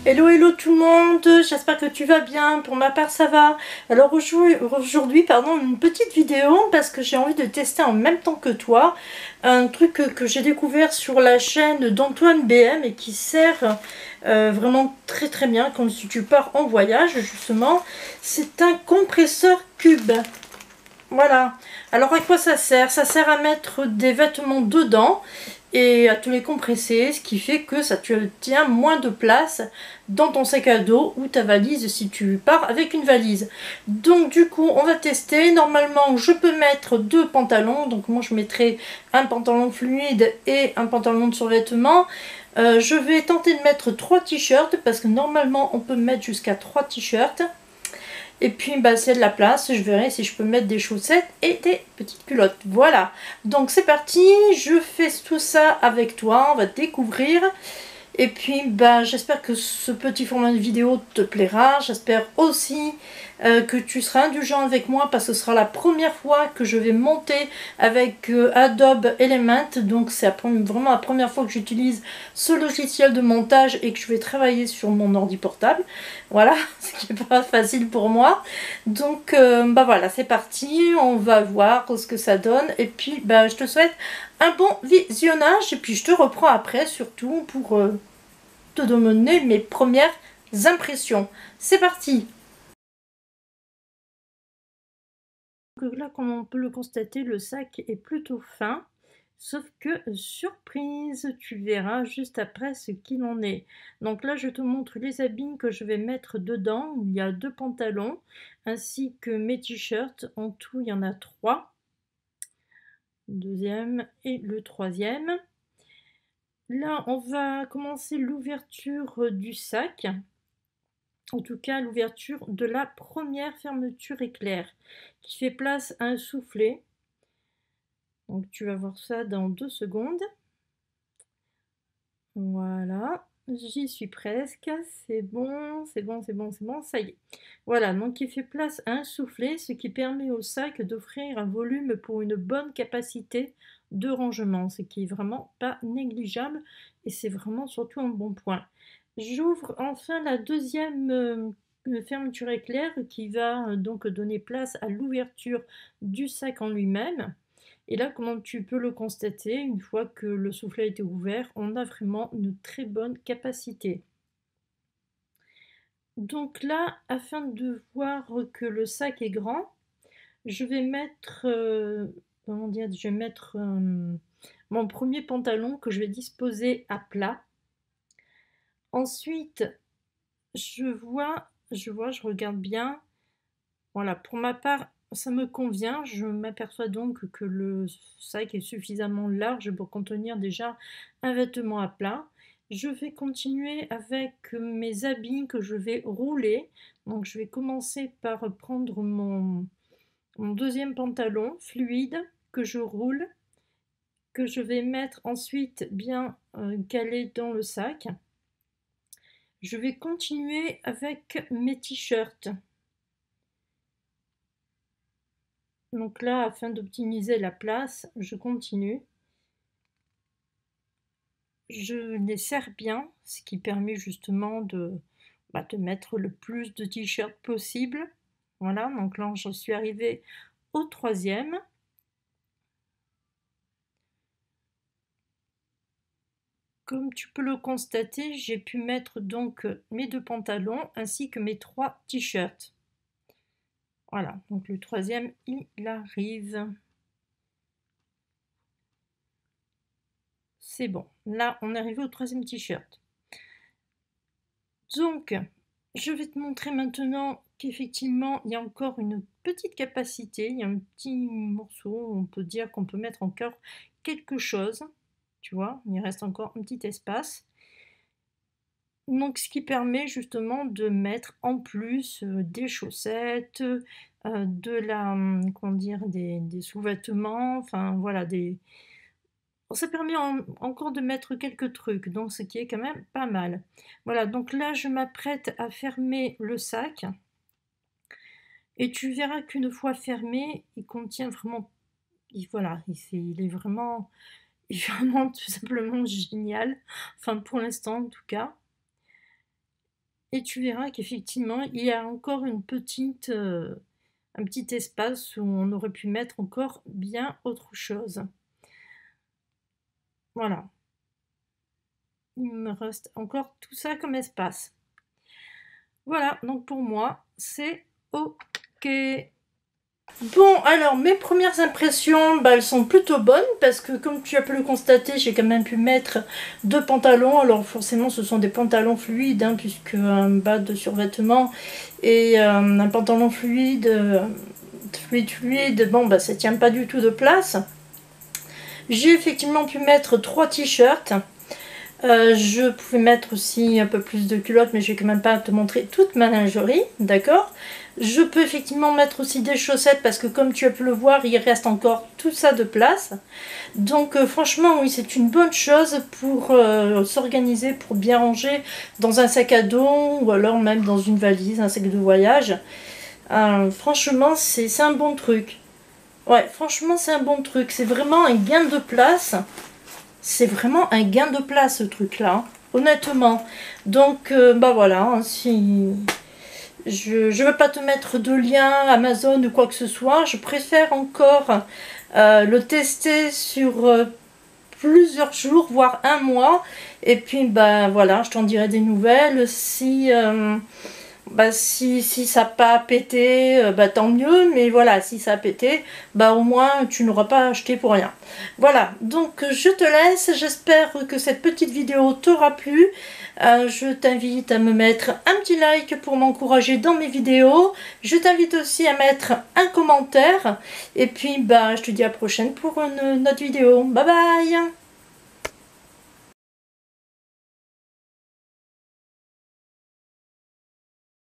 Hello hello tout le monde, j'espère que tu vas bien, pour ma part ça va. Alors aujourd'hui une petite vidéo parce que j'ai envie de tester en même temps que toi un truc que j'ai découvert sur la chaîne d'Antoine BM et qui sert vraiment très bien comme si tu pars en voyage justement. C'est un compresseur cube. Voilà. Alors à quoi ça sert? Ça sert à mettre des vêtements dedans et à te les compresser, ce qui fait que ça te tient moins de place dans ton sac à dos ou ta valise si tu pars avec une valise. Donc du coup on va tester. Normalement je peux mettre deux pantalons, donc moi je mettrai un pantalon fluide et un pantalon de survêtement. Je vais tenter de mettre 3 t-shirts parce que normalement on peut mettre jusqu'à 3 t-shirts. Et puis bah, s'il y a de la place, je verrai si je peux mettre des chaussettes et des petites culottes. Voilà, donc c'est parti, je fais tout ça avec toi, on va découvrir. Et puis bah, j'espère que ce petit format de vidéo te plaira. J'espère aussi que tu seras indulgent avec moi parce que ce sera la première fois que je vais monter avec Adobe Element. Donc c'est vraiment la première fois que j'utilise ce logiciel de montage et que je vais travailler sur mon ordi portable. Voilà, ce qui n'est pas facile pour moi. Donc bah voilà, c'est parti, on va voir ce que ça donne. Et puis bah, je te souhaite un bon visionnage et puis je te reprends après surtout pour te donner mes premières impressions. C'est parti! Donc là, comme on peut le constater, le sac est plutôt fin. Sauf que, surprise, tu verras juste après ce qu'il en est. Donc là, je te montre les habits que je vais mettre dedans. Il y a 2 pantalons, ainsi que mes t-shirts. En tout, il y en a 3. Le deuxième et le troisième. Là, on va commencer l'ouverture du sac. En tout cas, l'ouverture de la première fermeture éclair, qui fait place à un soufflet. Donc tu vas voir ça dans 2 secondes. Voilà, j'y suis presque, c'est bon, ça y est. Voilà, donc il fait place à un soufflet, ce qui permet au sac d'offrir un volume pour une bonne capacité de rangement, ce qui est vraiment pas négligeable et c'est vraiment surtout un bon point. J'ouvre enfin la deuxième fermeture éclair qui va donc donner place à l'ouverture du sac en lui-même. Et là, comme tu peux le constater, une fois que le soufflet a été ouvert, on a vraiment une très bonne capacité. Donc là, afin de voir que le sac est grand, je vais mettre, comment dire, je vais mettre mon premier pantalon que je vais disposer à plat. Ensuite, je regarde bien. Voilà, pour ma part, ça me convient. Je m'aperçois donc que le sac est suffisamment large pour contenir déjà un vêtement à plat. Je vais continuer avec mes habits que je vais rouler. Donc je vais commencer par prendre mon deuxième pantalon fluide que je roule, que je vais mettre ensuite bien calé dans le sac. Je vais continuer avec mes t-shirts. Donc là, afin d'optimiser la place, je continue. Je les serre bien, ce qui permet justement de mettre le plus de t-shirts possible. Voilà, donc là, je suis arrivée au troisième. Comme tu peux le constater, j'ai pu mettre donc mes 2 pantalons ainsi que mes 3 t-shirts. Voilà, donc le troisième, il arrive. C'est bon. Là, on est arrivé au troisième t-shirt. Donc, je vais te montrer maintenant qu'effectivement, il y a encore une petite capacité. Il y a un petit morceau, on peut dire qu'on peut mettre encore quelque chose. Tu vois, il reste encore un petit espace. Donc, ce qui permet justement de mettre en plus des chaussettes, comment dire, des sous-vêtements, enfin voilà, ça permet encore de mettre quelques trucs, donc ce qui est quand même pas mal. Voilà, donc là je m'apprête à fermer le sac. Et tu verras qu'une fois fermé, il contient vraiment... voilà, il est vraiment, vraiment tout simplement génial. Enfin, pour l'instant en tout cas. Et tu verras qu'effectivement, il y a encore un petit espace où on aurait pu mettre encore bien autre chose. Voilà. Il me reste encore tout ça comme espace. Voilà, donc pour moi, c'est OK. Bon, alors mes premières impressions, bah, elles sont plutôt bonnes parce que comme tu as pu le constater, j'ai quand même pu mettre 2 pantalons. Alors forcément, ce sont des pantalons fluides, hein, puisque un bas de survêtement et un pantalon fluide, bon, bah, ça tient pas du tout de place. J'ai effectivement pu mettre 3 t-shirts. Je pouvais mettre aussi un peu plus de culottes, mais je vais quand même pas te montrer toute ma lingerie, d'accord? Je peux effectivement mettre aussi des chaussettes parce que comme tu as pu le voir, il reste encore tout ça de place. Donc franchement, oui, c'est une bonne chose pour s'organiser, pour bien ranger dans un sac à dos ou alors même dans une valise, un sac de voyage. Franchement, c'est un bon truc. Ouais, franchement, c'est un bon truc. C'est vraiment un gain de place. C'est vraiment un gain de place ce truc là, hein, honnêtement. Donc bah voilà, hein, si je veux pas te mettre de lien Amazon ou quoi que ce soit, je préfère encore le tester sur plusieurs jours, voire un mois, et puis bah voilà, je t'en dirai des nouvelles. Si ça n'a pas pété, bah tant mieux, mais voilà, si ça a pété, bah au moins tu n'auras pas acheté pour rien. Voilà, donc je te laisse, j'espère que cette petite vidéo t'aura plu. Je t'invite à me mettre un petit like pour m'encourager dans mes vidéos. Je t'invite aussi à mettre un commentaire. Et puis bah je te dis à la prochaine pour une autre vidéo. Bye bye!